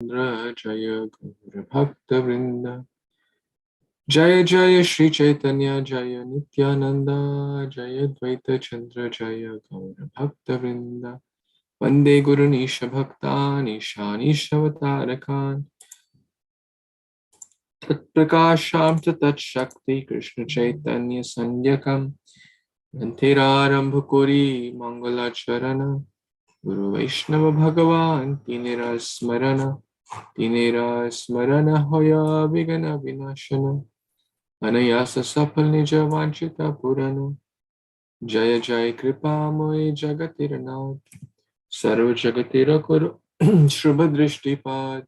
Jaya Gaura Bhakta Vrinda. Jaya Jaya Śrī Caitanya Jaya Nityananda Jaya Dvaita Chandra Jaya Gaura Bhakta Vrinda. Vande Guru Nisha Bhaktan Ishanisha Vatarakan Tat Prakasham Tat Shakti Krishna Chaitanya Sanyakam Antiraarambhakuri Mangala Charana Guru Vaishnava Bhagavan Tinera Smarana Hoya Vigana Vinashana Anayasa Sapal Nija Vanchita Purana Jaya Jaya Kripa Moy Jagatiranath Sarva Jagatira Kuru Shubhadrishtipad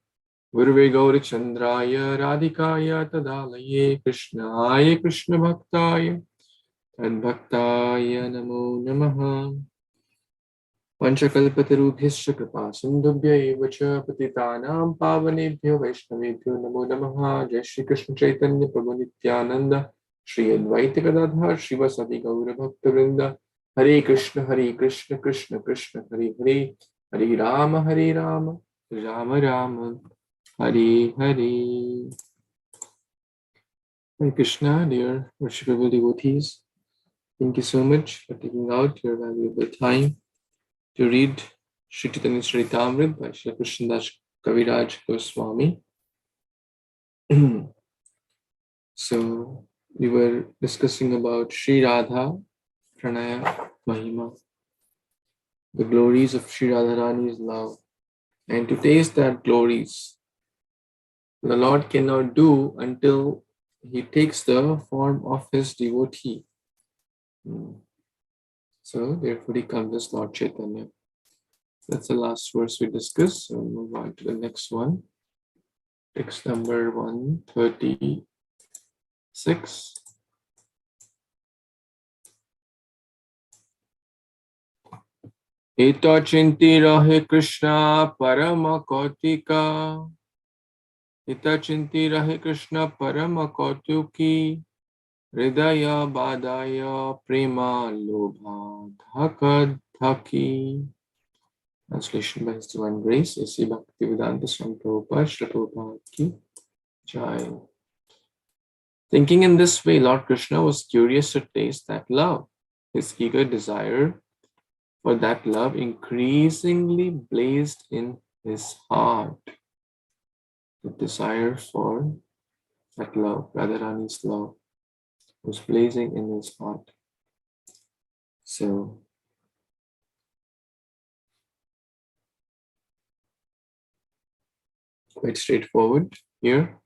Gurve Gauri Chandraya Radhikaya Tadalaye Krishna Bhaktaya Tad Bhaktaya Namo Namaha Panchakalpatarubhyascha Kripa Sindhubhya Evacha Patitanam Pavanebhyo Vaishnavebhyo Namo Namaha Jai Shri Krishna Chaitanya Prabhu Nityananda Shri Advaita Gadadhar Shivasadi Gaura Bhakta Vrinda Hare Krishna Krishna Krishna Hare Hare Hare Rama Rama Rama Hare Hare. Hare Krishna, dear worshipable devotees. Thank you so much for taking out your valuable time to read Śrī Caitanya-caritāmṛta by Śrī Krishna Kaviraj Goswami. So we were discussing about Sri Radha Pranaya Mahima, the glories of Sri Radharani's love, and to taste that glories the Lord cannot do until he takes the form of his devotee. So therefore he comes as Lord Chaitanya. That's the last verse we discussed. So we'll move on to the next one. Text number 136. Eta chinti rahe Krishna parama kautika. Eta chinti rahe Krishna parama kautiki. Hridaya badaya prema lobha dhaka dhaki. Translation by His Divine Grace, A.C. Bhaktivedanta Swami Prabhupada, Srila Prabhupada ki Jai. Thinking in this way, Lord Krishna was curious to taste that love. His eager desire for that love increasingly blazed in his heart. The desire for that love, Radharani's love, was blazing in his heart. So, quite straightforward here.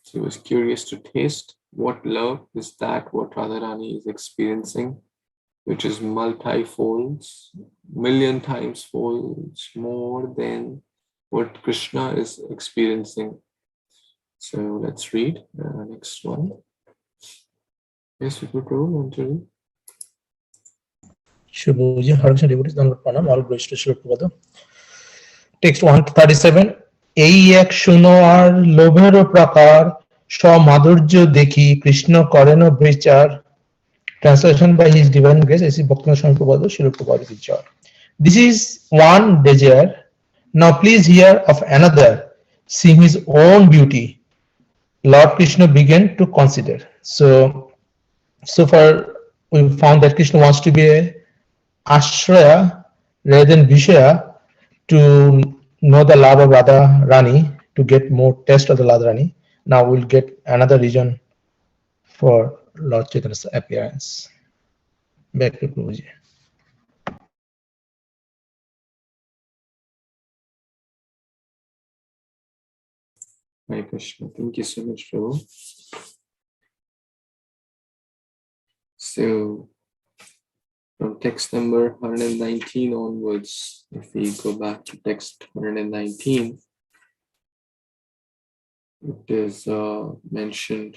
So he was curious to taste what love is that, what Radharani is experiencing, which is multi-folds, million times folds more than what Krishna is experiencing. So let's read the next one. Yes, we could roll on to read. Shubhuji, Hare Kṛṣṇa devotees, Dandavat Pranam, all glories to Śrīla Prabhupada. Text 137. এই এক শুনো আর লোভের প্রকার সমাধুর্য দেখি কৃষ্ণ করেন বিচার. Translation by His Divine Grace, A.C. Bhaktivinoda Swami Prabhupada, Śrīla Prabhupada ki Jai. This is one desire. Now please hear of another, seeing his own beauty. Lord Krishna began to consider. So far we found that Krishna wants to be a ashraya rather than vishaya to know the love of Radharani, to get more taste of the Radharani. Now we'll get another reason for Lord Chaitanya's appearance. Back to Prabhuji. Hare Krishna. Thank you so much, Prabhu. So, from text number 119 onwards, if we go back to text 119, it is mentioned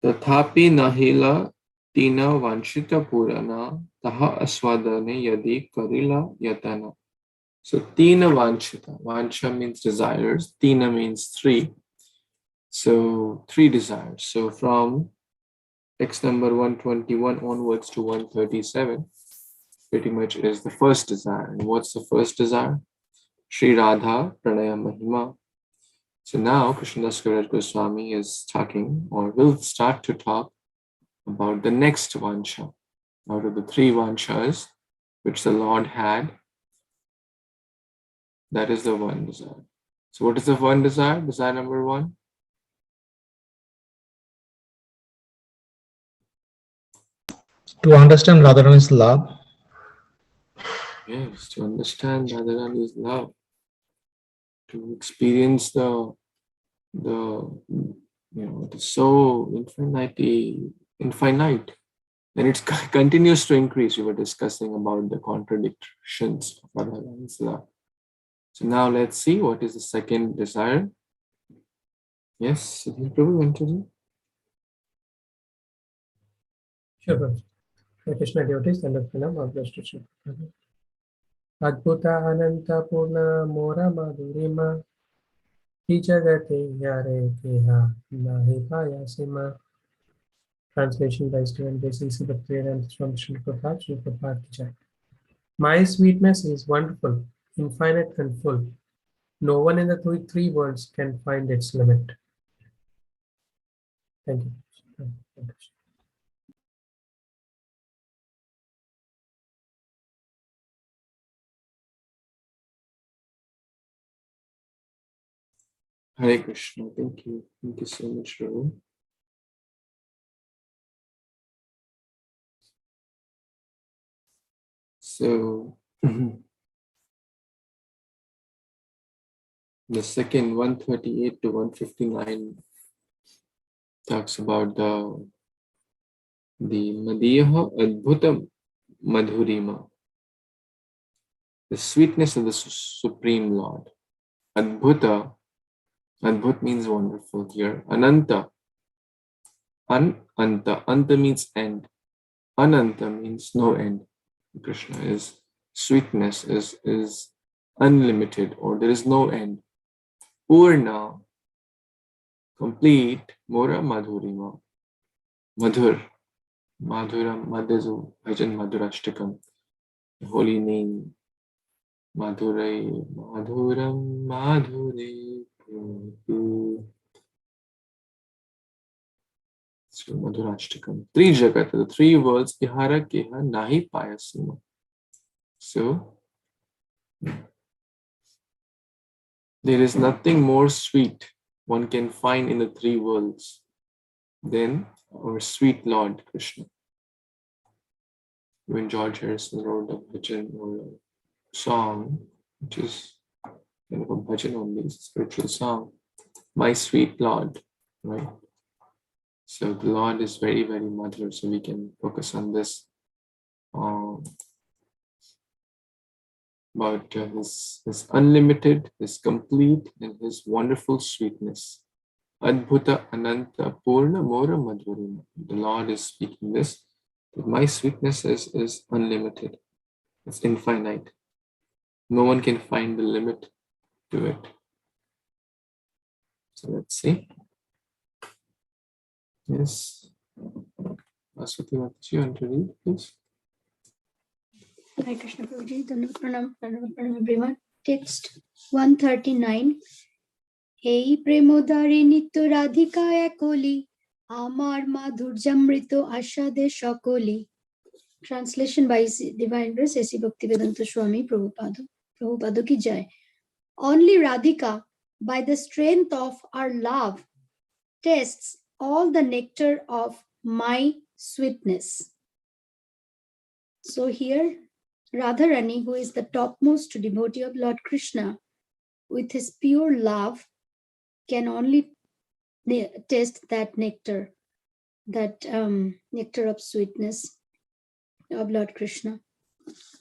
Tathapi nahila tina vanshita purana taha aswadane yadi karila yatana. So tina vanshita. Vansha means desires. Tina means three. So 3 desires. So from text number 121 onwards to 137, pretty much is the first desire. And what's the first desire? Shri Radha Pranaya Mahima. So now Krishnadas Kaviraj Goswami is talking, or will start to talk, about the next vansha. Out of the 3 vanshas which the Lord had, that is the one desire. So what is the one desire? Desire number 1? To understand Radharani's love. Yes, to understand Radharani's love, to experience the so infinite, and it continues to increase. We were discussing about the contradictions of Radharani's love. So now let's see what is the second desire. Yes, Prabhu, want to do? Sure, Prabhu. Hare Krishna devotees, and all blessed to you. Adbhuta Ananta Purna Mora Madhurima Jagate Yare Keha Nahi Paya Sima. Translation by Student Basis Bhaktivedanta from Śrī Prabhupada Ki Jai. My sweetness is wonderful, infinite and full. No one in the three worlds can find its limit. Thank you. Thank you. Hare Krishna. Thank you. Thank you so much, Prabhu. So the second 138 to 159 talks about the Madhyaha Adbhuta Madhurima, the sweetness of the Supreme Lord. Adbhuta, Adbhut means wonderful here. Ananta, Anta, Anta means end. Ananta means no end. Krishna is sweetness is unlimited, or there is no end. Purna, complete. Mora Madhurima, Madhur, Madhuram, Madhazu, Bhajan Madhurashtakam, the holy name. Madhurai, Madhuram, Madhure, so Madhurashtakam. 3 Jagata, the 3 worlds, Ihara Keha Nahi Payasima. So there is nothing more sweet one can find in the 3 worlds than our sweet Lord Krishna. When George Harrison wrote a bhajan or a song, which is kind of a bhajan only, spiritual song, My Sweet Lord, right? So the Lord is very, very madhur, so we can focus on this, about his unlimited, his complete, and his wonderful sweetness. Adbhuta Ananta Purna Mora Madhurima. The Lord is speaking this, that my sweetness is unlimited, it's infinite. No one can find the limit to it. So let's see. Yes. Aswati, what you want to read, please? Hare Krishna Prabhuji, Pranam everyone. Text 139. Hey Premodare Nitya Radhika Ekoli, Amar Madhurjamrito Ashade Shakoli. Translation by Divine Grace A.C. Bhaktivedanta Swami Prabhupada Ki Jai. Only Radhika, by the strength of our love, tastes all the nectar of my sweetness. So here, Radharani, who is the topmost devotee of Lord Krishna, with his pure love, can only taste that nectar, nectar of sweetness of Lord Krishna.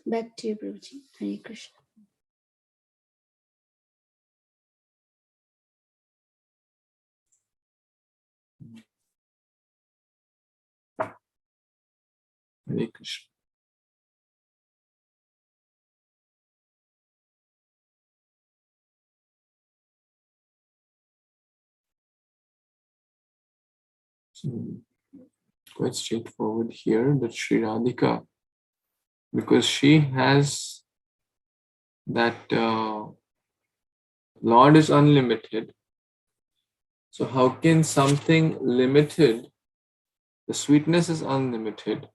Back to you, Prabhuji. Hare Krishna. Hare Krishna. So, quite straightforward here that Sri Radhika, because she has that Lord is unlimited. So how can something limited, the sweetness is unlimited.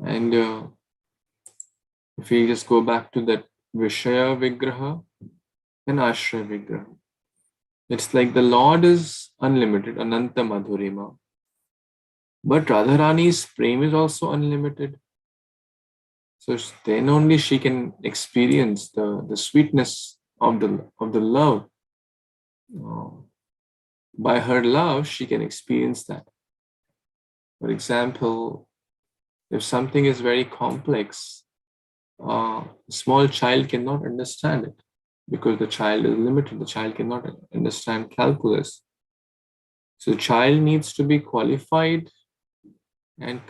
And if we just go back to that Vishaya Vigraha and Ashraya Vigraha, it's like the Lord is unlimited, Ananta Madhurima. But Radharani's prem is also unlimited. So then only she can experience the sweetness of the love. By her love, she can experience that. For example, if something is very complex, a small child cannot understand it because the child is limited. The child cannot understand calculus. So the child needs to be qualified and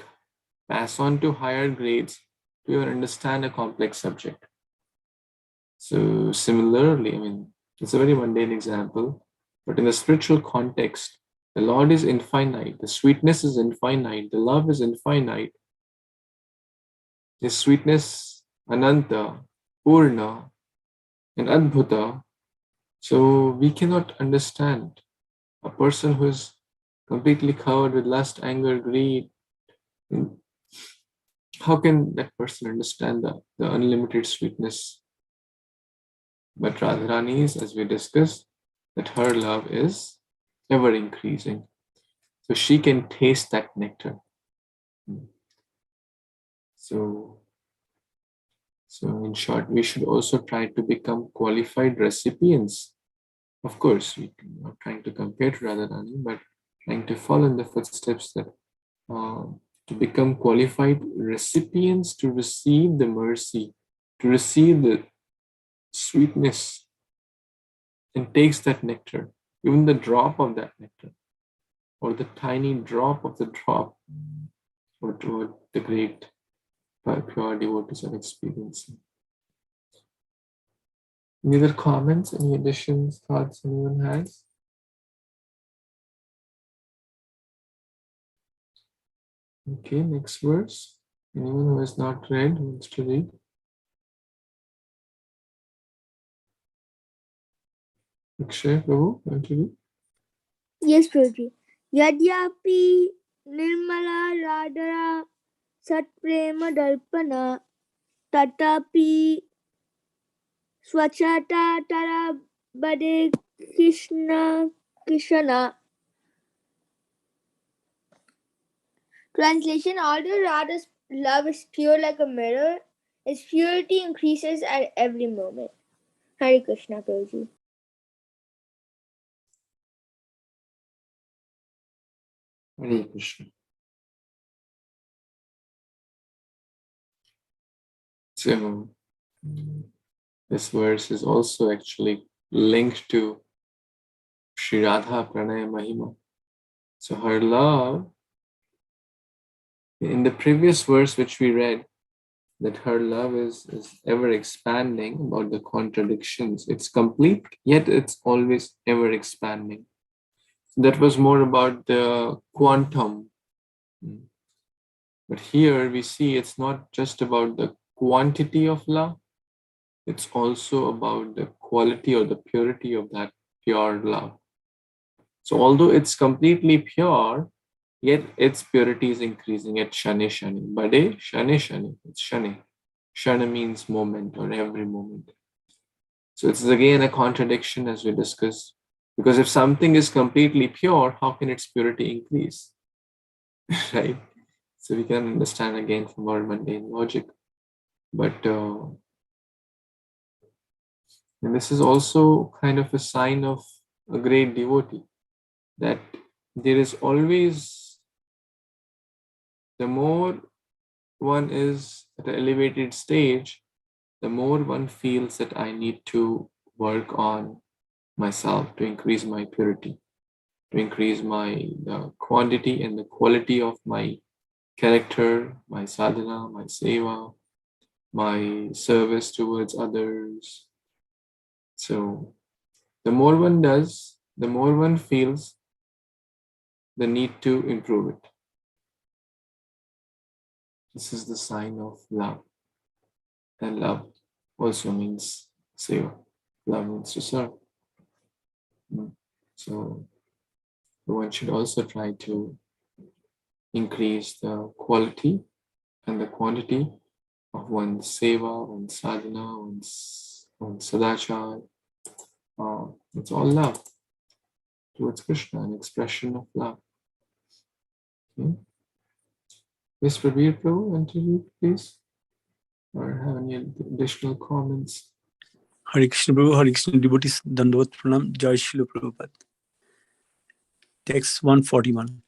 pass on to higher grades to even understand a complex subject. So similarly, it's a very mundane example, but in the spiritual context, the Lord is infinite, the sweetness is infinite, the love is infinite. His sweetness, Ananta, Purna, and Adbhuta. So we cannot understand a person who is completely covered with lust, anger, greed. How can that person understand the unlimited sweetness? But Radharani's, as we discussed, that her love is ever increasing. So she can taste that nectar. So in short, we should also try to become qualified recipients. Of course, we are not trying to compare to Radharani, but trying to follow in the footsteps that to become qualified recipients to receive the mercy, to receive the sweetness, and takes that nectar, even the drop of that nectar, or the tiny drop of the drop, or what the great pure devotees are experiencing. Any other comments, any additions, thoughts anyone has? Okay, next verse. Anyone who has not read wants to read? Akshay, Prabhu, want to read? Yes, Prabhuji. Yadyapi nirmala radhara satprema darpana tatapi swachata tara bade Krishna. Translation: although Radha's love is pure like a mirror, its purity increases at every moment. Hare Kṛṣṇa, Prabhuji. Hare Kṛṣṇa. So, this verse is also actually linked to Sri Radha Pranaya Mahima. So her love, in the previous verse which we read, that her love is ever expanding about the contradictions. It's complete, yet it's always ever expanding. So that was more about the quantum. But here we see it's not just about the quantity of love, it's also about the quality or the purity of that pure love. So although it's completely pure, yet its purity is increasing at Shani Shani. Bade Shani Shani. It's Shani. Shana means moment or every moment. So it's again a contradiction as we discussed. Because if something is completely pure, how can its purity increase? Right? So we can understand again from our mundane logic. But and this is also kind of a sign of a great devotee, that there is always, the more one is at an elevated stage, the more one feels that I need to work on myself to increase my purity, to increase the quantity and the quality of my character, my sadhana, my seva, my service towards others. So The more one does, the more one feels the need to improve it. This is the sign of love. And love also means seva. Love means to serve. So one should also try to increase the quality and the quantity of one's seva, one's sadhana, one's sadachar. It's all love towards Krishna, an expression of love. Okay. Yes, Prabir Prabhu, interview, please. Or have any additional comments? Hare Kṛṣṇa Prabhu, Hare Kṛṣṇa devotees, Dandavat Pranam, Jai Śrīla Prabhupada. Text 141.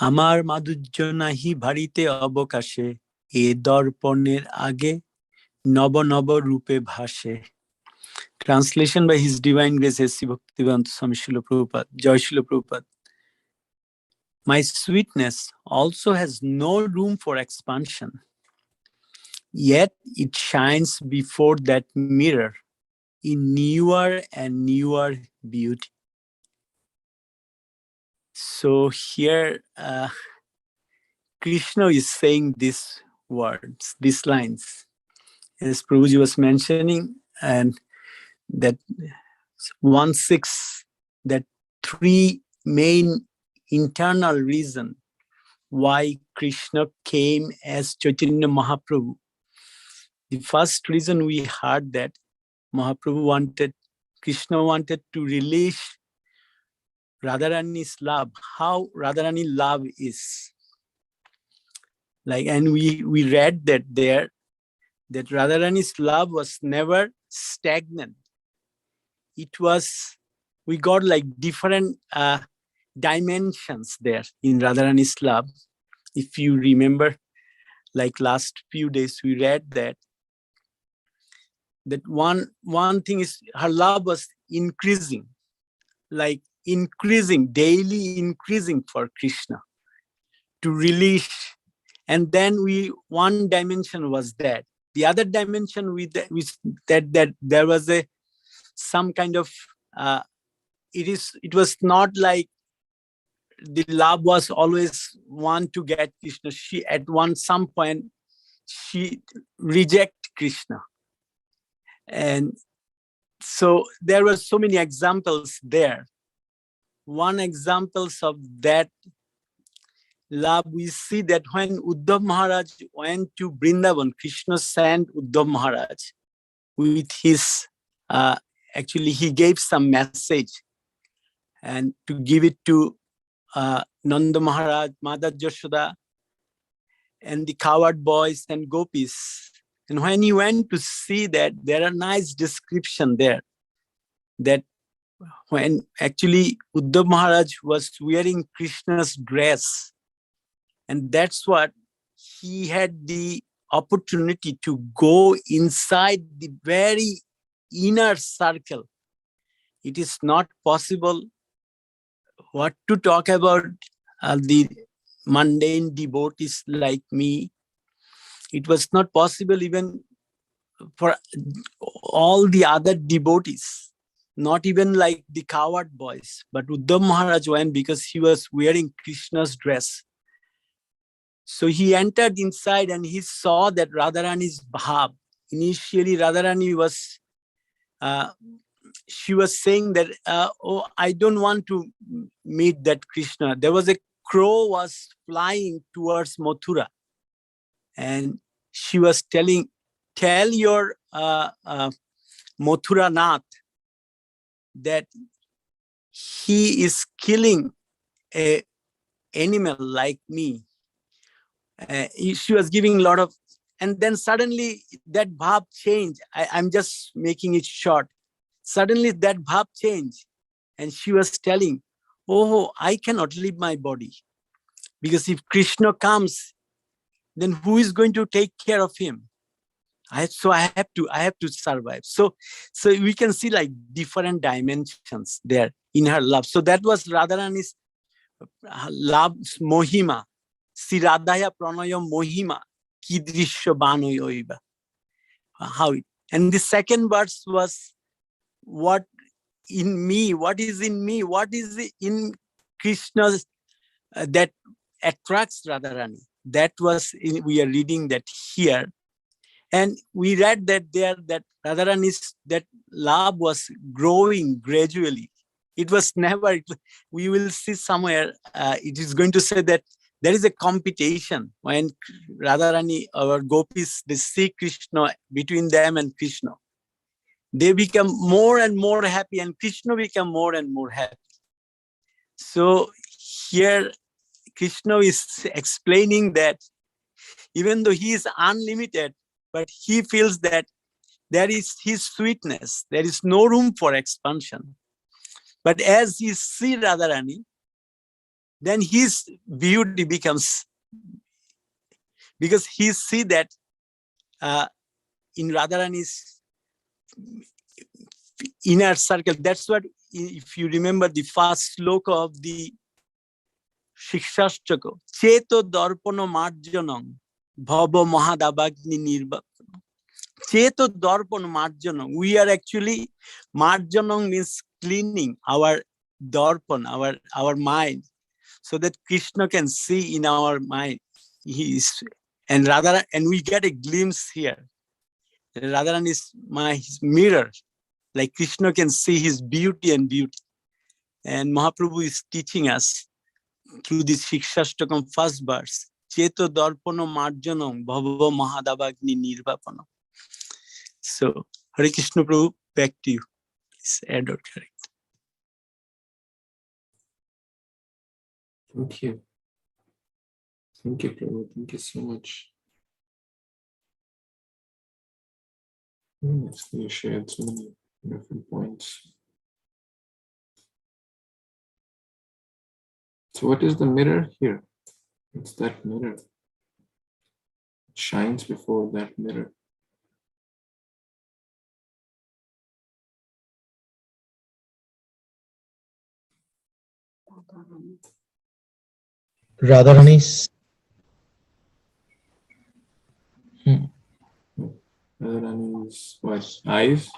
Amar madhujya nahi bharite abakashe, e darpaner age, nava nava rupe bhashe. Translation by His Divine Grace S.C. Bhaktivedanta Swami Śrīla Prabhupada, Jai Śrīla Prabhupada. My sweetness also has no room for expansion, yet it shines before that mirror in newer and newer beauty. So here Krishna is saying these words, these lines, as Prabhuji was mentioning, and that 1/6, that three main internal reason why Krishna came as Chaitanya Mahaprabhu. The first reason we heard that Krishna wanted to relish Radharani's love, how Radharani love is. Like, and we read that there, that Radharani's love was never stagnant. It was, we got like different dimensions there in Radharani's love. If you remember, like last few days, we read that one thing is her love was increasing, like increasing, daily increasing for Krishna to relish. And then one dimension was that. The other dimension that there was some kind of it was not like the love was always want to get Krishna. She at some point she reject Krishna. And so there were so many examples there. One examples of that love, we see that when Uddhav Maharaj went to Vrindavan, Krishna sent Uddhav Maharaj with his, actually he gave some message and to give it to Nanda Maharaj, Mother Yashoda, and the coward boys and gopis. And when he went to see that, there are nice description there, that when actually Uddhav Maharaj was wearing Krishna's dress, and that's what he had the opportunity to go inside the very inner circle. It is not possible what to talk about the mundane devotees like me. It was not possible even for all the other devotees, not even like the coward boys. But Uddhav Maharaj went because he was wearing Krishna's dress. So he entered inside and he saw that Radharani's bhav. Initially, Radharani was, she was saying that, oh, I don't want to meet that Krishna. There was a crow was flying towards Mathura. And she was telling, tell your Mathura Nath that he is killing an animal like me. She was giving a lot of, and then suddenly that bhav changed. I'm just making it short. Suddenly that bhav changed, and she was telling, oh, I cannot leave my body, because if Krishna comes, then who is going to take care of him? I have to survive. So we can see like different dimensions there in her love. So that was Radharani's love's mohima. Sri Radhaya pranaya mohima kidrisya banoyoiva. How it, and the second verse was what in me, what is in me, what is in Krishna that attracts Radharani. That was we are reading that here, and we read that there that Radharani's that love was growing gradually. It was never. We will see somewhere. It is going to say that there is a competition when Radharani or gopis they see Krishna, between them and Krishna. They become more and more happy, and Krishna become more and more happy. So here Krishna is explaining that even though he is unlimited, but he feels that there is his sweetness, there is no room for expansion. But as he sees Radharani, then his beauty becomes, because he sees that in Radharani's inner circle. That's what, if you remember the first sloka of the Shikshashtaka, Cheto Darpano Marjanam Bhava Mahadabagni Nirbhakana. Cheto Darpano Marjanam. We are actually, Marjanam means cleaning our darpan, our mind, so that Krishna can see in our mind. He is, and Radharani, and we get a glimpse here. Radharani is his mirror, like Krishna can see his beauty and beauty. And Mahaprabhu is teaching us through this Shikshastakam first verse, Cheto Darpano Marjanam Bhava Mahadabagni Nirbhapanam. So, Hare Krishna Prabhu, back to you. Please add or correct. Thank you. Thank you, Prabhu. Thank you so much. Yes, you shared so many different points. So what is the mirror here? It's that mirror. It shines before that mirror. Radharani's Radharani's what? Eyes?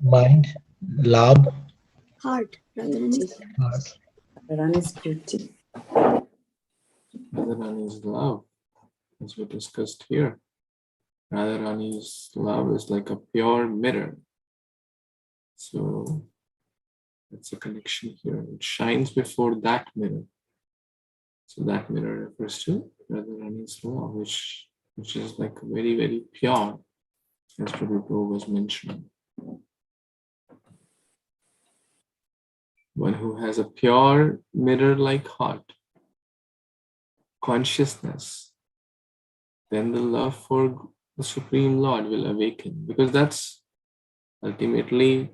mind, love, Heart. Radharani's heart. Radharani's beauty. Radharani's love, as we discussed here. Radharani's love is like a pure mirror. So that's a connection here. It shines before that mirror. So that mirror refers to Radharani's love, which is like very, very pure, as Prabhupada was mentioning. One who has a pure mirror-like heart, consciousness, then the love for the Supreme Lord will awaken, because that's ultimately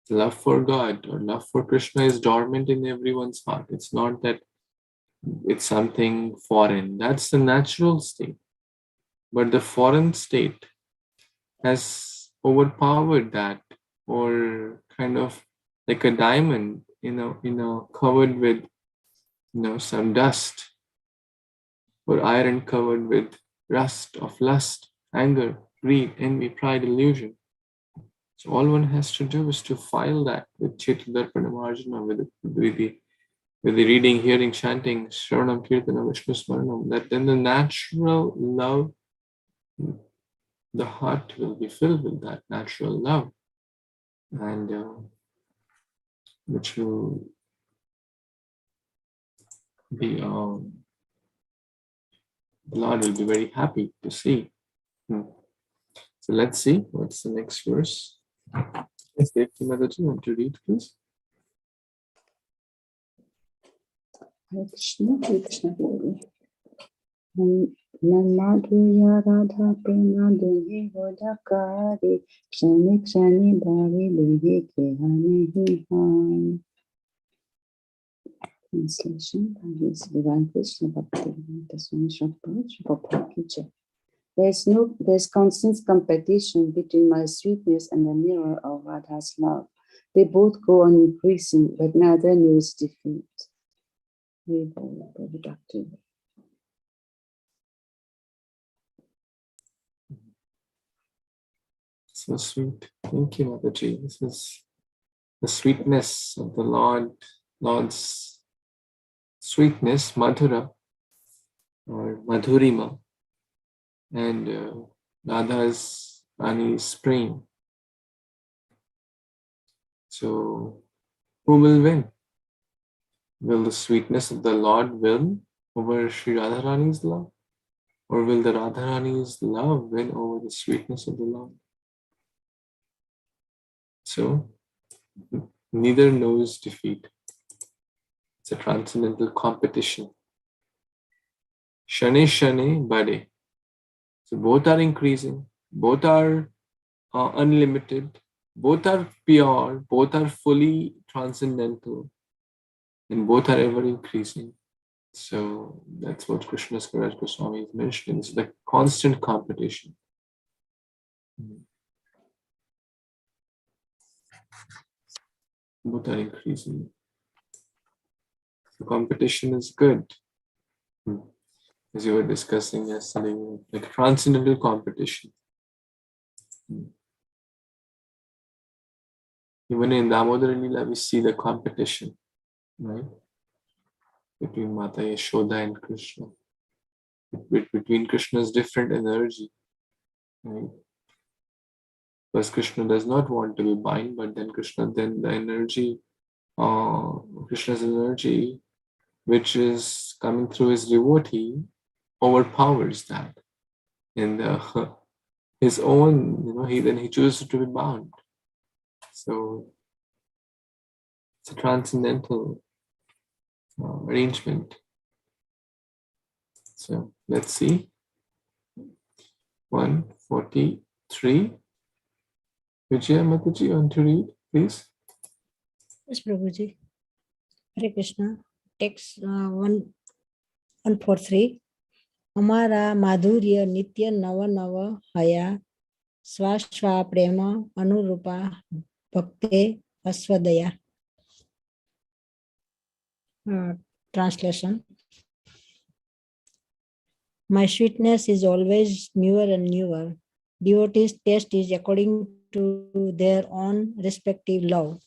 love for God or love for Krishna is dormant in everyone's heart. It's not that it's something foreign. That's the natural state. But the foreign state has overpowered that, or kind of like a diamond, covered with, some dust, or iron covered with rust of lust, anger, greed, envy, pride, illusion. So all one has to do is to file that with Chitta Darpana Marjana, with the reading, hearing, chanting, Shravanam, Kirtanam, Vishnu Smaranam, that then the natural love, the heart will be filled with that natural love, and which will be, the Lord will be very happy to see. So let's see, what's the next verse? Yes, Devki Mataji, want to read, please? Hare Krishna Guru. Madhurya Radha Prema Dunhe Hodakari Kshani Kshani Bhari Dunhe Keha Nahi Hai. Translation by His Divine Krishna Bhakti Swami Prabhupada Ki Jai. There's constant competition between my sweetness and the mirror of Radha's love. They both go on increasing, but neither knows defeat. So sweet. Thank you, Mataji. This is the sweetness of the Lord's sweetness, Madhura or Madhurima, and Radha's Rani's praying. So, who will win? Will the sweetness of the Lord win over Sri Radharani's love? Or will the Radharani's love win over the sweetness of the Lord? So, neither knows defeat. It's a transcendental competition. Shane Shane Bade. So both are increasing, both are unlimited, both are pure, both are fully transcendental, and both are ever increasing. So that's what Krishna's Kaviraj Goswami is mentioning. It's like constant competition. Both are increasing. The competition is good. As you were discussing yesterday, like transcendental competition. Even in Damodar Lila, we see the competition, right? Between Mata Yashoda and Krishna. Between Krishna's different energy, right? Because Krishna does not want to be bind, but then the energy, Krishna's energy, which is coming through his devotee, overpowers that. And his own, he chooses to be bound. So it's a transcendental arrangement. So let's see. 143. Vijaya Mataji, you want to read, please? Yes, Prabhuji. Hare Krishna. Text 143. हमारा माधुर्य नित्य नव नव हया स्वाश्वा प्रेम अनुरूपा भक्ते अस्वदया. Translation. My sweetness is always newer and newer. Devotees' taste is according to their own respective love.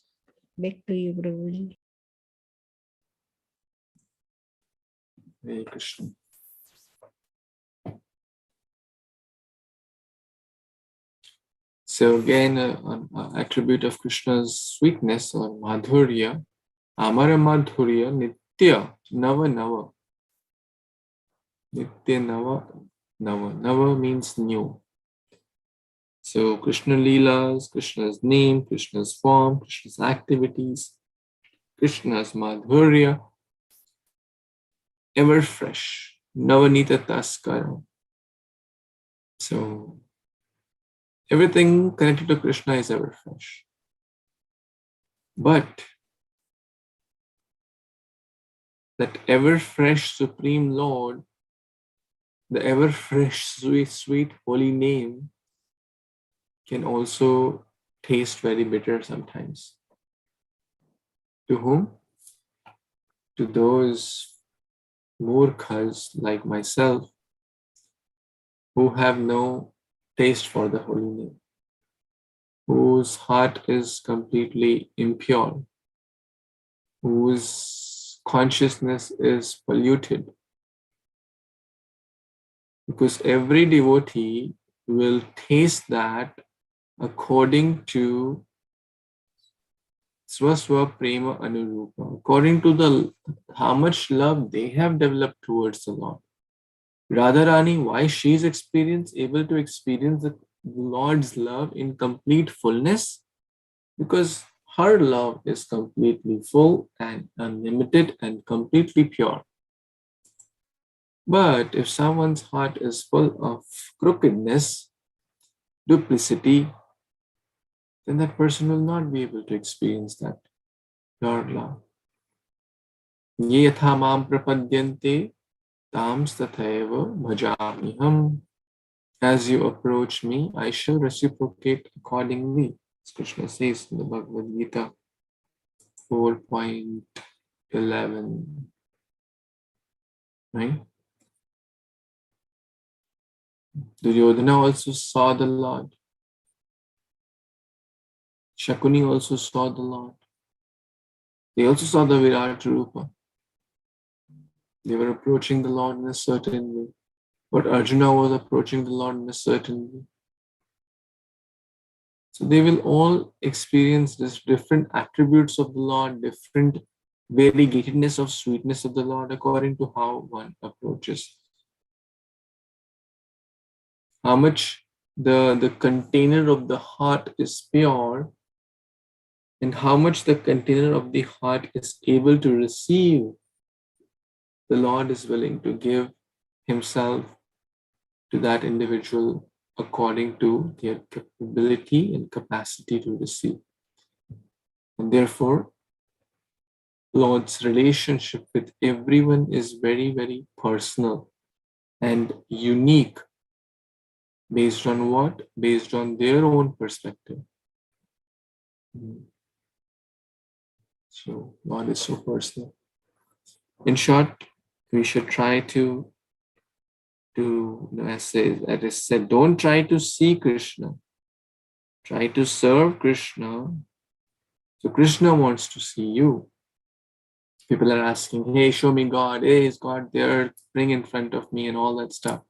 Back to you, Prabhuji. Hare Krishna. So again, an attribute of Krishna's sweetness or madhurya, amara madhurya nitya nava nava. Nitya nava nava. Nava means new. So Krishna Leelas, Krishna's name, Krishna's form, Krishna's activities, Krishna's madhurya, ever fresh. Navanita taskara. So everything connected to Krishna is ever fresh. But that ever fresh Supreme Lord, the ever fresh, sweet, holy name can also taste very bitter sometimes. To whom? To those murkhas like myself who have no taste for the holy name, whose heart is completely impure, whose consciousness is polluted. Because every devotee will taste that according to Swaswa Prema Anurupa, according to how much love they have developed towards the Lord. Radharani, why she is able to experience the Lord's love in complete fullness? Because her love is completely full and unlimited and completely pure. But if someone's heart is full of crookedness, duplicity, then that person will not be able to experience that pure love. Ye yatha mam prapadyante tams tathaiva bhajamiham. As you approach me, I shall reciprocate accordingly. As Krishna says in the Bhagavad Gita 4.11. Right? Duryodhana also saw the Lord. Shakuni also saw the Lord. They also saw the Virat Rupa. They were approaching the Lord in a certain way. But Arjuna was approaching the Lord in a certain way. So they will all experience this different attributes of the Lord, different variegatedness of sweetness of the Lord according to how one approaches. How much the container of the heart is pure and how much the container of the heart is able to receive, the Lord is willing to give himself to that individual according to their capability and capacity to receive. And therefore, Lord's relationship with everyone is very, very personal and unique. Based on what? Based on their own perspective. So Lord is so personal. In short, we should try to as it is said, don't try to see Krishna. Try to serve Krishna. So Krishna wants to see you. People are asking, hey, show me God. Hey, is God there? Bring in front of me and all that stuff.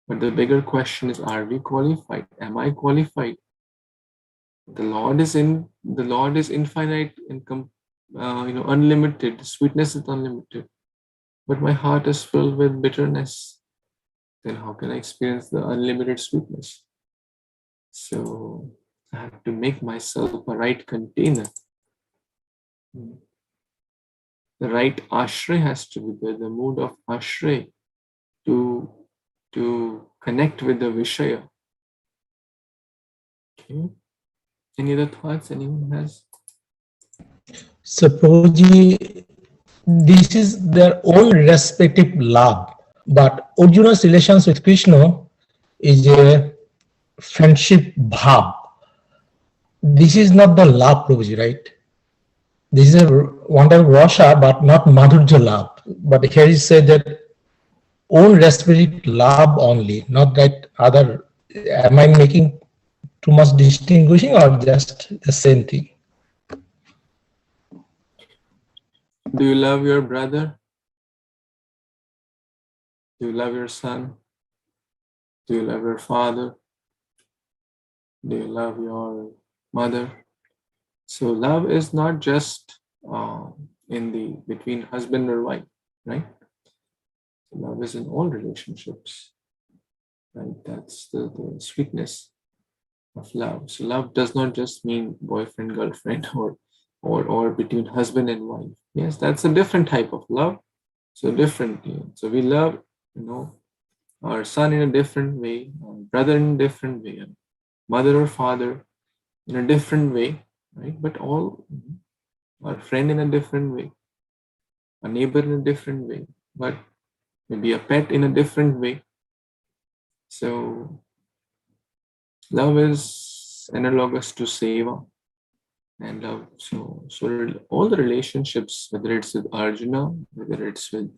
But the bigger question is, are we qualified? Am I qualified? The Lord is infinite and unlimited. The sweetness is unlimited. But my heart is filled with bitterness. Then how can I experience the unlimited sweetness? So I have to make myself a right container. The right ashray has to be there, the mood of ashray to connect with the Vishaya. Okay. Any other thoughts anyone has? So Prabhuji, this is their own respective love, but Arjuna's relations with Krishna is a friendship bhav. This is not the love, Prabhuji, right? This is a wonderful rasha, but not madhurya love. But here is said that own respective love only, not that other. Am I making too much distinguishing or just the same thing? Do you love your brother? Do you love your son? Do you love your father? Do you love your mother? So love is not just between husband or wife, right? Love is in all relationships, right? That's the sweetness of love. So love does not just mean boyfriend, girlfriend, or between husband and wife. Yes, that's a different type of love. So different. So we love, our son in a different way, our brother in a different way, mother or father in a different way, right? But all our friend in a different way, a neighbor in a different way, but maybe a pet in a different way. So love is analogous to seva and love. So all the relationships, whether it's with Arjuna, whether it's with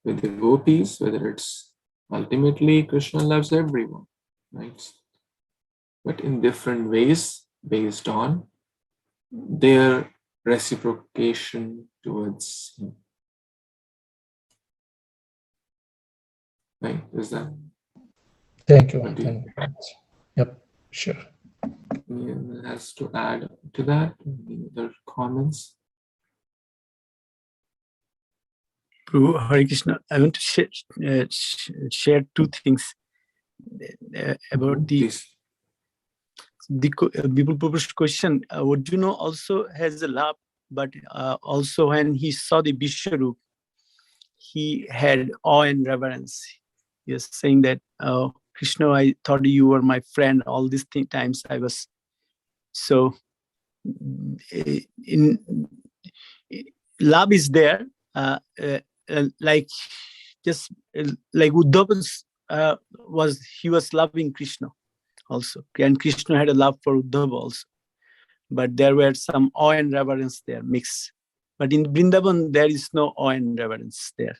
the gopis, whether it's ultimately Krishna loves everyone, right? But in different ways based on their reciprocation towards him. Right? Is that? Thank you. Thank you. Yep, sure. Anyone has to add to that? Any other comments? Prabhu, Hare Krishna, I want to share two things about the Bipul Prabhu's question. Arjuna also has a love, but also when he saw the Vishwarup, he had awe and reverence. He was saying that, Krishna, I thought you were my friend all these times I was. So love is there, like Uddhava was loving Krishna also, and Krishna had a love for Uddhava also, but there were some awe and reverence there mixed. But in Vrindavan there is no awe and reverence there.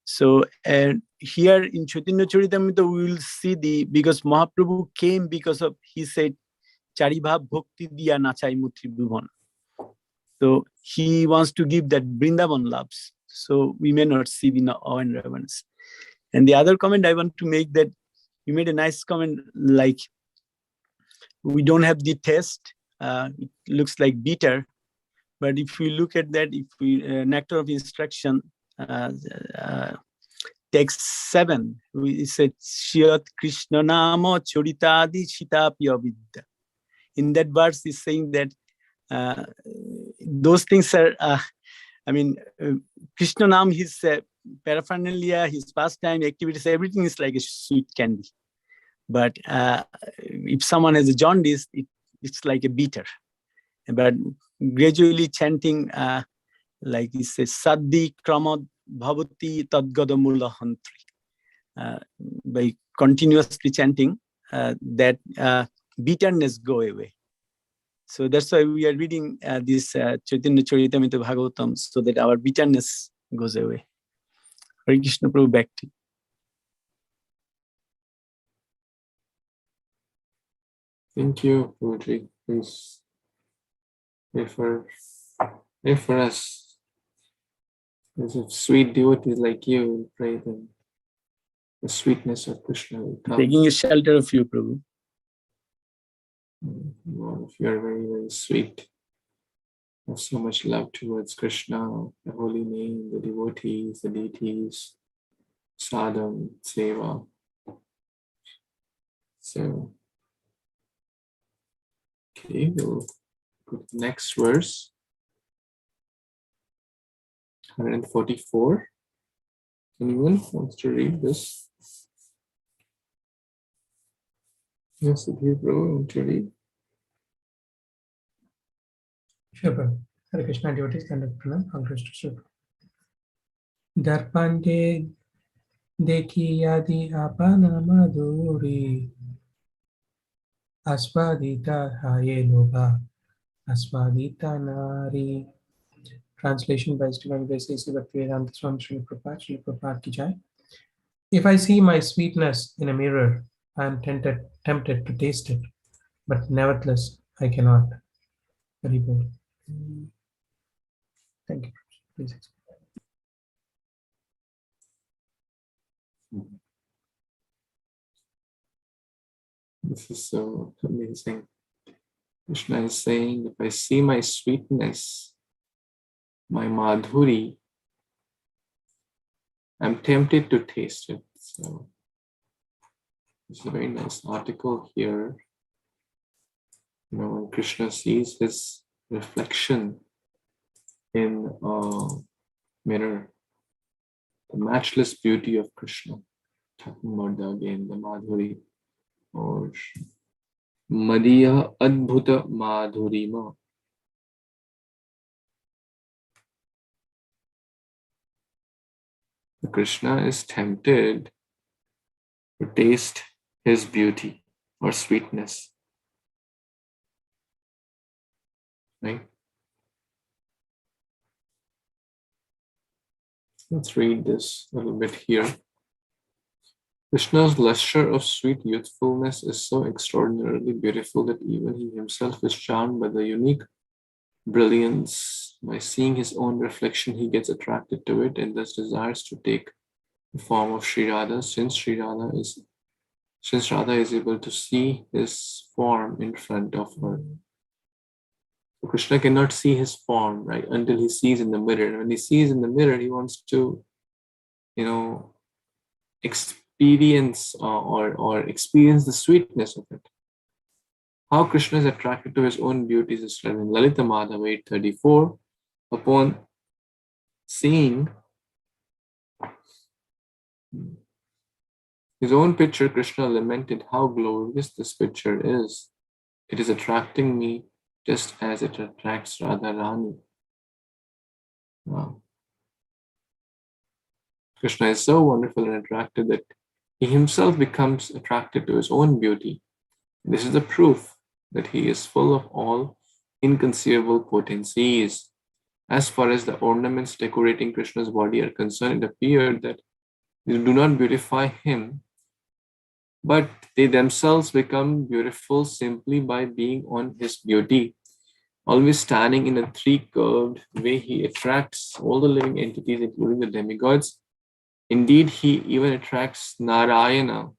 So here in Chaitanya-caritāmṛta we will see because Mahaprabhu came because of, he said, Charibhav Bhakti Diya Nachai Mutri Bhuvan. So he wants to give that Vrindavan loves. So we may not see the awe and reverence. And the other comment I want to make, that you made a nice comment, like we don't have the taste. It looks like bitter. But if we look at that, if we nectar of instruction, text 7, we said Śrī Krishna Nama Charitadi Chitapya Vidya. In that verse is saying that those things are, Krishna Nam, his paraphernalia, his pastime, activities, everything is like a sweet candy. But if someone has a jaundice, it's like a bitter. But gradually chanting, like he says, Saddhi Kramad Bhavati Tadgadamula Hantri. By continuously chanting, that bitterness go away. So that's why we are reading this Śrīmad-Bhāgavatam, so that our bitterness goes away. Hare Krishna, Prabhu, back to you. Thank you, Prabhuji. Please pray for us. As if sweet devotees like you will pray, then the sweetness of Krishna will come. Taking a shelter of you, Prabhu. All of you are very, very sweet. Have so much love towards Krishna, the holy name, the devotees, the deities, sadhana, seva. So, okay, we'll go to the next verse. 144. Anyone wants to read this? Yes, if you want to read. Sure, Prabhu. Hare Krishna, devotees, and Pranam, Hare Darpande Deki Yadi Apana Madhuri Aswadita Haye Loba Aswadita Nari. Translation by His Divine Grace A.C. Bhaktivedanta Swami Srila Prabhupada Ki Jai. If I see my sweetness in a mirror, I am tempted to taste it, but nevertheless I cannot. Very good. Thank you. Please explain. This is so amazing. Krishna is saying, if I see my sweetness, my madhuri, I'm tempted to taste it. So it's a very nice article here. You know, when Krishna sees his reflection in a mirror, the matchless beauty of Krishna, talking about the, again, the madhuri, or Madhya Adbhuta Madhurima. Krishna is tempted to taste his beauty or sweetness. Right? Let's read this a little bit here. Krishna's lustre of sweet youthfulness is so extraordinarily beautiful that even he himself is charmed by the unique brilliance. By seeing his own reflection, he gets attracted to it and thus desires to take the form of Sri Radha, since Radha is able to see his form in front of her. So Krishna cannot see his form, right, until he sees in the mirror. And when he sees in the mirror, he wants to, experience or experience the sweetness of it. How Krishna is attracted to his own beauty is described in Lalita Madhava 834. Upon seeing his own picture, Krishna lamented how glorious this picture is. It is attracting me just as it attracts Radharani. Wow. Krishna is so wonderful and attractive that he himself becomes attracted to his own beauty. This is the proof that he is full of all inconceivable potencies. As far as the ornaments decorating Krishna's body are concerned, it appeared that they do not beautify him, but they themselves become beautiful simply by being on his beauty. Always standing in a three-curved way, he attracts all the living entities, including the demigods. Indeed, he even attracts Narayana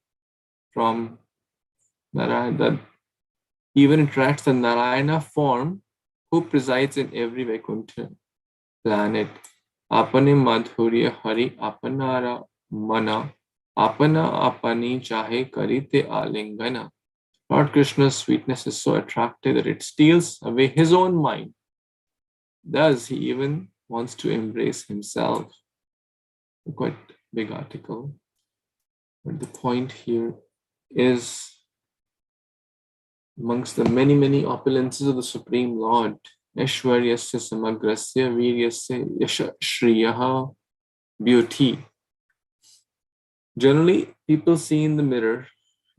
from Narayana, even attracts the Narayana form who presides in every Vaikuntha planet. Apane madhurya hari apanara mana, apana apani chahe karite alingana. Lord Krishna's sweetness is so attractive that it steals away his own mind. Thus, he even wants to embrace himself. A quite big article. But the point here is, amongst the many, many opulences of the Supreme Lord, Aishwaryasya samagrasya viryasya yasha shriyaha, beauty. Generally, people see in the mirror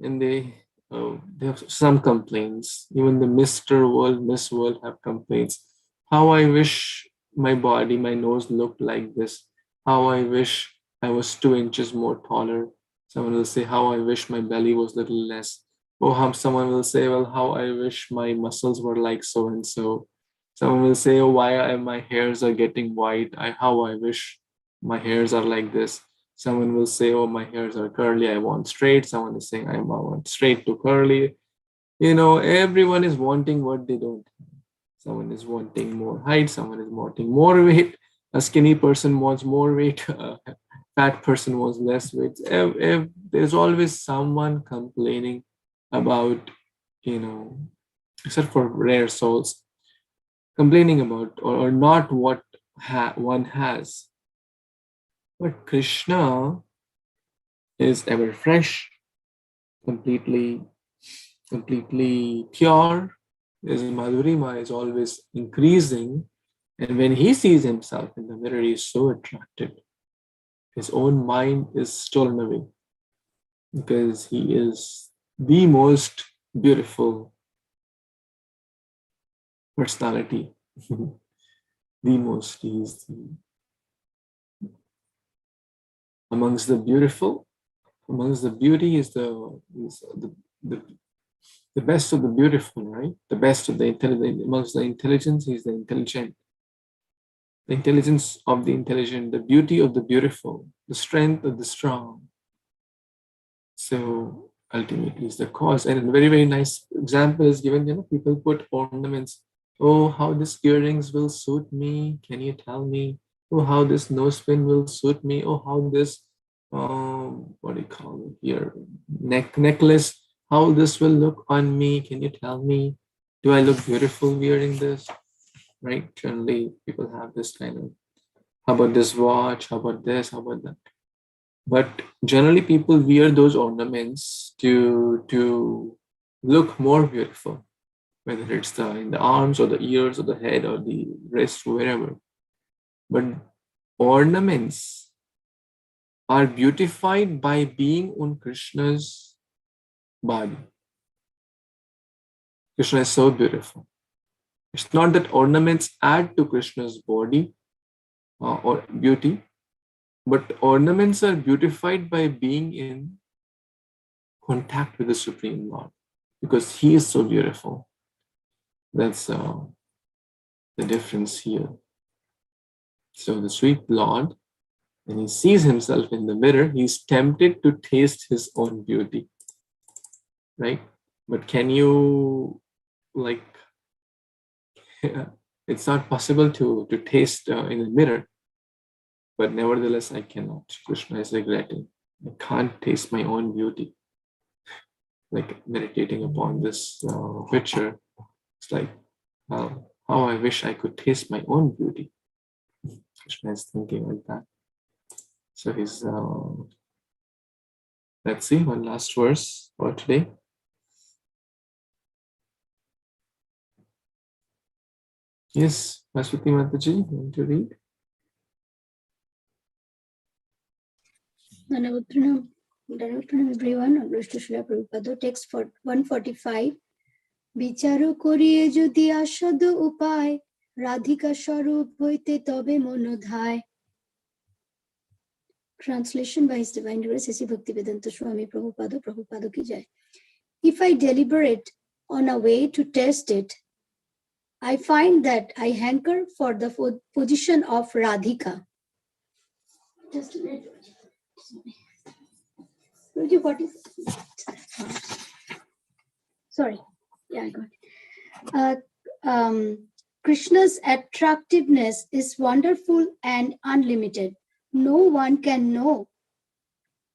and they have some complaints. Even the Mr. World, Miss World have complaints. How I wish my body, my nose looked like this. How I wish I was 2 inches more taller. Someone will say, how I wish my belly was a little less. Or someone will say, well, how I wish my muscles were like so and so. Someone will say, oh, why my hairs are getting white. How I wish my hairs are like this. Someone will say, oh, my hairs are curly, I want straight. Someone is saying, I want straight to curly. You know, everyone is wanting what they don't have. Someone is wanting more height, someone is wanting more weight. A skinny person wants more weight, a fat person wants less weight. There's always someone complaining about, you know, except for rare souls, complaining about or not what one has. But Krishna is ever fresh, completely pure. His Madhurima is always increasing. And when he sees himself in the mirror, he is so attracted. His own mind is stolen away because he is the most beautiful personality. The most, he is amongst the beautiful, amongst the beauty is the best of the beautiful, right? The best of the intelligent. Amongst the intelligence, he's the intelligent. The intelligence of the intelligent, the beauty of the beautiful, the strength of the strong. So ultimately is the cause. And a very, very nice example is given, you know, people put ornaments. Oh, how this earrings will suit me. Can you tell me? Oh, how this nose pin will suit me. Oh, how this, what do you call it here? Necklace, how this will look on me. Can you tell me? Do I look beautiful wearing this? Right? Generally, people have this kind of, how about this watch? How about this? How about that? But generally, people wear those ornaments to look more beautiful, whether it's in the arms or the ears or the head or the wrist, wherever. But ornaments are beautified by being on Krishna's body. Krishna is so beautiful. It's not that ornaments add to Krishna's body or beauty, but ornaments are beautified by being in contact with the Supreme Lord because he is so beautiful. That's the difference here. So the sweet Lord, when he sees himself in the mirror, he's tempted to taste his own beauty, right? But can you, like, it's not possible to taste in the mirror, but nevertheless, I cannot. Krishna is regretting. I can't taste my own beauty. Like meditating upon this picture, it's like, how I wish I could taste my own beauty. Krishna is thinking like that. So he's, let's see, one last verse for today. Yes, Vaswati Mataji, want to read? Danavutranam everyone. Krishna Srila Prabhupada, text for 145. বিচারও করিয়ে যদি আসদ উপায়, রাধিকা স্বরূপ হইতে তবে মনোধায়। Translation by His Divine Grace, A.C. Bhaktivedanta Swami Prabhupada ki jai. If I deliberate on a way to test it, I find that I hanker for the position of Radhika. Just a minute. Ruji, what is sorry. Yeah, I got it. Krishna's attractiveness is wonderful and unlimited. No one can know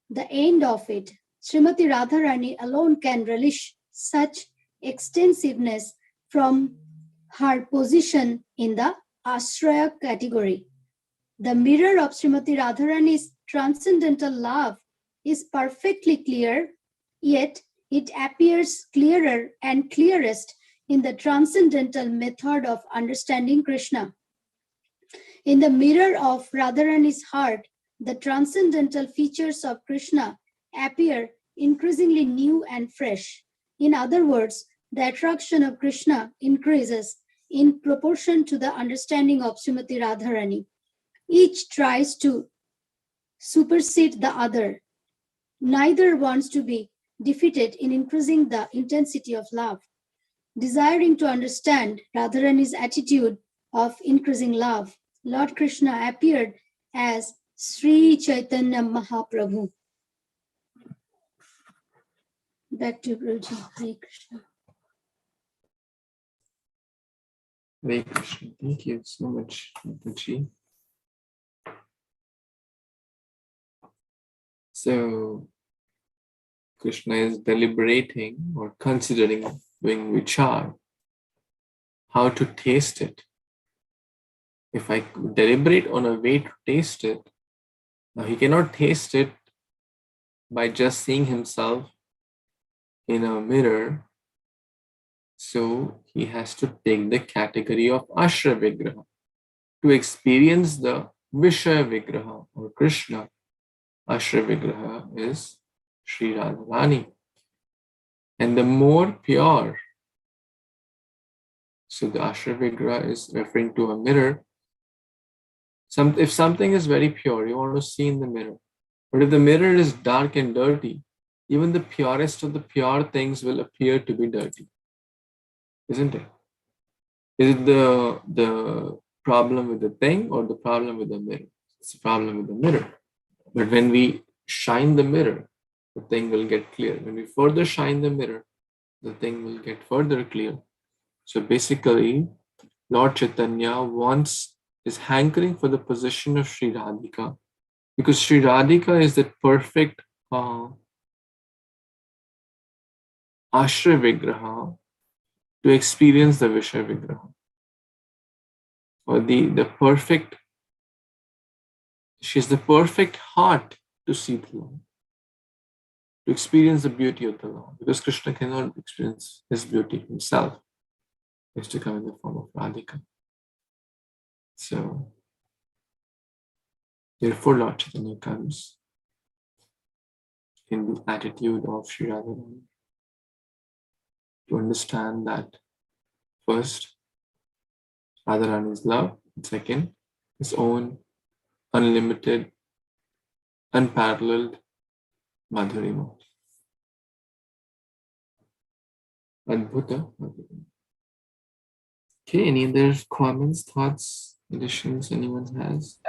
the end of it. Srimati Radharani alone can relish such extensiveness from her position in the Ashraya category. The mirror of Srimati Radharani's transcendental love is perfectly clear, yet it appears clearer and clearest in the transcendental method of understanding Krishna. In the mirror of Radharani's heart, the transcendental features of Krishna appear increasingly new and fresh. In other words, the attraction of Krishna increases in proportion to the understanding of Srimati Radharani. Each tries to supersede the other. Neither wants to be defeated in increasing the intensity of love. Desiring to understand Radharani's attitude of increasing love, Lord Krishna appeared as Śrī Caitanya Mahāprabhu. Back to Guruji. Hare Krishna. Hare Krishna. Thank you so much, Mataji. So, Krishna is deliberating or considering doing vichar, how to taste it. If I deliberate on a way to taste it, now he cannot taste it by just seeing himself in a mirror. So he has to take the category of Ashra Vigraha to experience the Vishaya Vigraha or Krishna. Ashra Vigraha is Śrī Radharani. And the more pure, so the Ashra Vigraha is referring to a mirror. If something is very pure, you want to see in the mirror. But if the mirror is dark and dirty, even the purest of the pure things will appear to be dirty. Isn't it? Is it the problem with the thing or the problem with the mirror? It's the problem with the mirror. But when we shine the mirror, the thing will get clear. When we further shine the mirror, the thing will get further clear. So basically, Lord Chaitanya is hankering for the position of Śrī Radhika, because Śrī Radhika is the perfect Ashra Vigraha to experience the Vishaya Vigraha. Or the perfect, she's the perfect heart to see the Lord, to experience the beauty of the Lord, because Krishna cannot experience his beauty himself. He has to come in the form of Radhika. So, therefore, Lord Chaitanya comes in the attitude of Śrī Radharani to understand that first, Radharani's love, and second, his own unlimited, unparalleled Madhurima. Adbhuta. Okay, any other comments, thoughts, additions anyone has?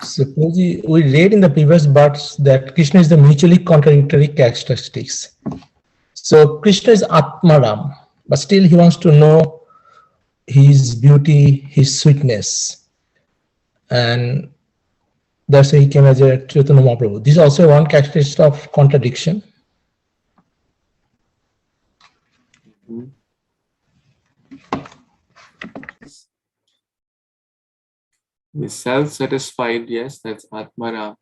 Suppose we read in the previous verse that Krishna is the mutually contradictory characteristics. So Krishna is Atmaram, but still he wants to know his beauty, his sweetness. And that's why he came as a Chaitanya Mahāprabhu. This is also one characteristic of contradiction. Mm-hmm. He's self-satisfied, yes, that's Atmaram,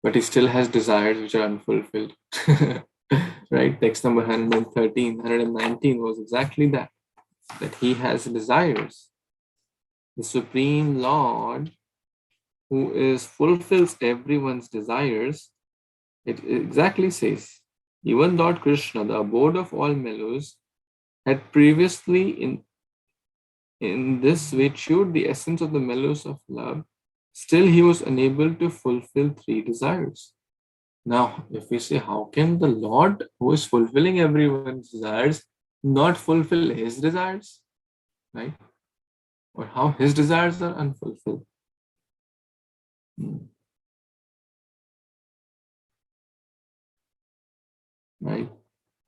but he still has desires which are unfulfilled. Right? Text number 113, 119 was exactly that he has desires. The Supreme Lord, who fulfills everyone's desires, it exactly says, even Lord Krishna, the abode of all mellows, had previously in this way chewed the essence of the mellows of love, still he was unable to fulfill 3 desires. Now, if we say, how can the Lord, who is fulfilling everyone's desires, not fulfill his desires? Right? Or how his desires are unfulfilled? Right?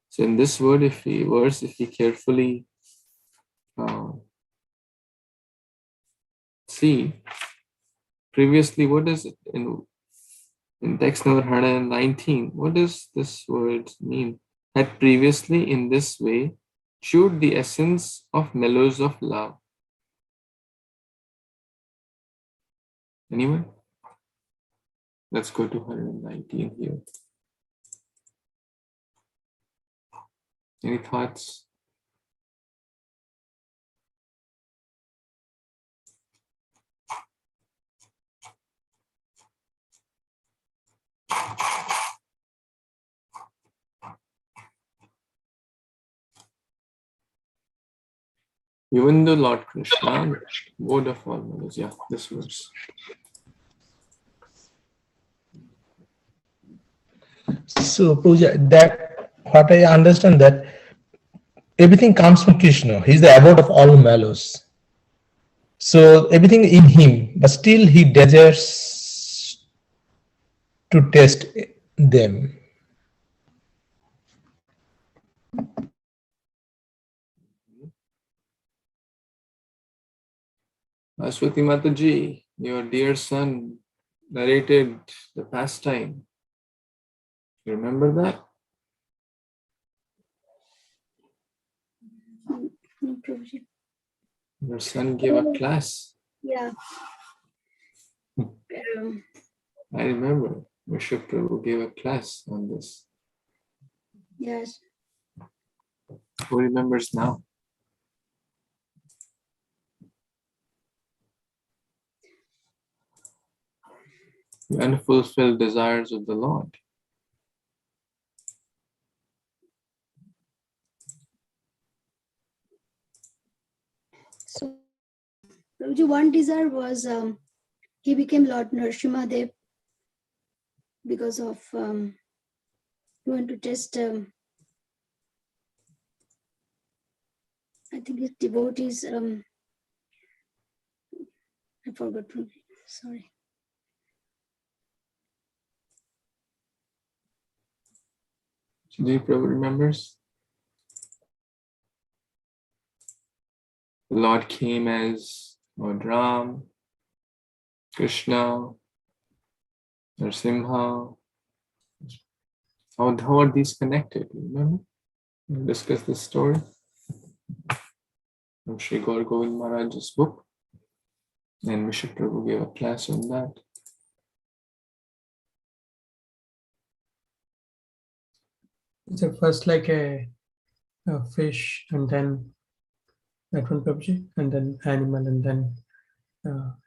So in this word, if we carefully see, previously, what is it in text number 119? What does this word mean? Had previously in this way chewed the essence of mellows of love. Anyone? Let's go to 119 here. Any thoughts? Even the Lord Krishna, Lord of all knowledge, yeah, this verse. So, Pooja, that what I understand that everything comes from Krishna. He's the abode of all mellows. So everything in him, but still he desires to test them. Aswati Mataji, your dear son narrated the pastime. You remember that? No, Prabhuji. Your son gave a class. Yeah. I remember Bishop Prabhu gave a class on this. Yes. Who remembers now? The unfulfilled desires of the Lord. So, Prabhuji, one desire was he became Lord Nrsimhadev because of he wanted to test. I think his devotees. I forgot. Sorry. Sri Prabhu remembers? The Lord came as Lord Ram, Krishna, Nrsimha. How are these connected? Remember? We discussed this story from Sri Gaur Govind Maharaj's book. And Bishop Prabhu gave a class on that. It's at first like a fish, and then that one, Prabhuji, and then animal, and then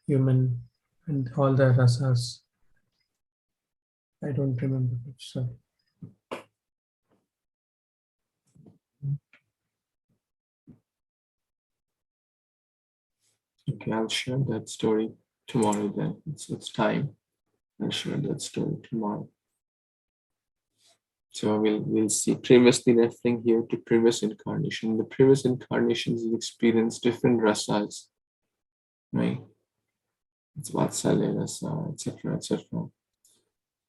human, and all the rasas. I don't remember. Sorry. Okay, I'll share that story tomorrow then. It's time. I'll share that story tomorrow. So we'll see, previously referring here to previous incarnation. In the previous incarnations, we experienced different rasas, right? It's Vatsalya rasa, etc., etc.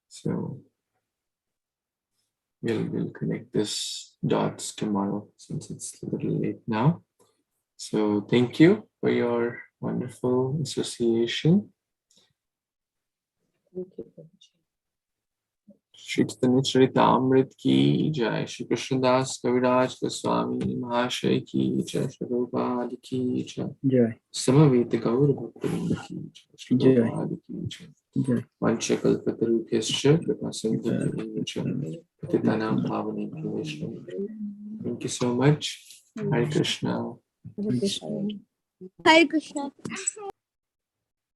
So we'll connect this dots tomorrow since it's a little late now. So thank you for your wonderful association. Thank you, Prabhuji. Śrī Caitanya-caritāmṛta ki jai, Shri Krishna Das Kaviraj Goswami Mahāshay ki jai, Shri Prabhupada ki jai, Jai. Samaveta Gaur Bhaktivinoda ki jai, Shri Jai. Prabhupada ki jai. Jai. Vanchakalpatarubhyascha kripasindhubhyascha patitanam pavanebhyo vaishnavebhyo. Thank you so much. Hare Krishna. Hare Krishna. Hare Krishna.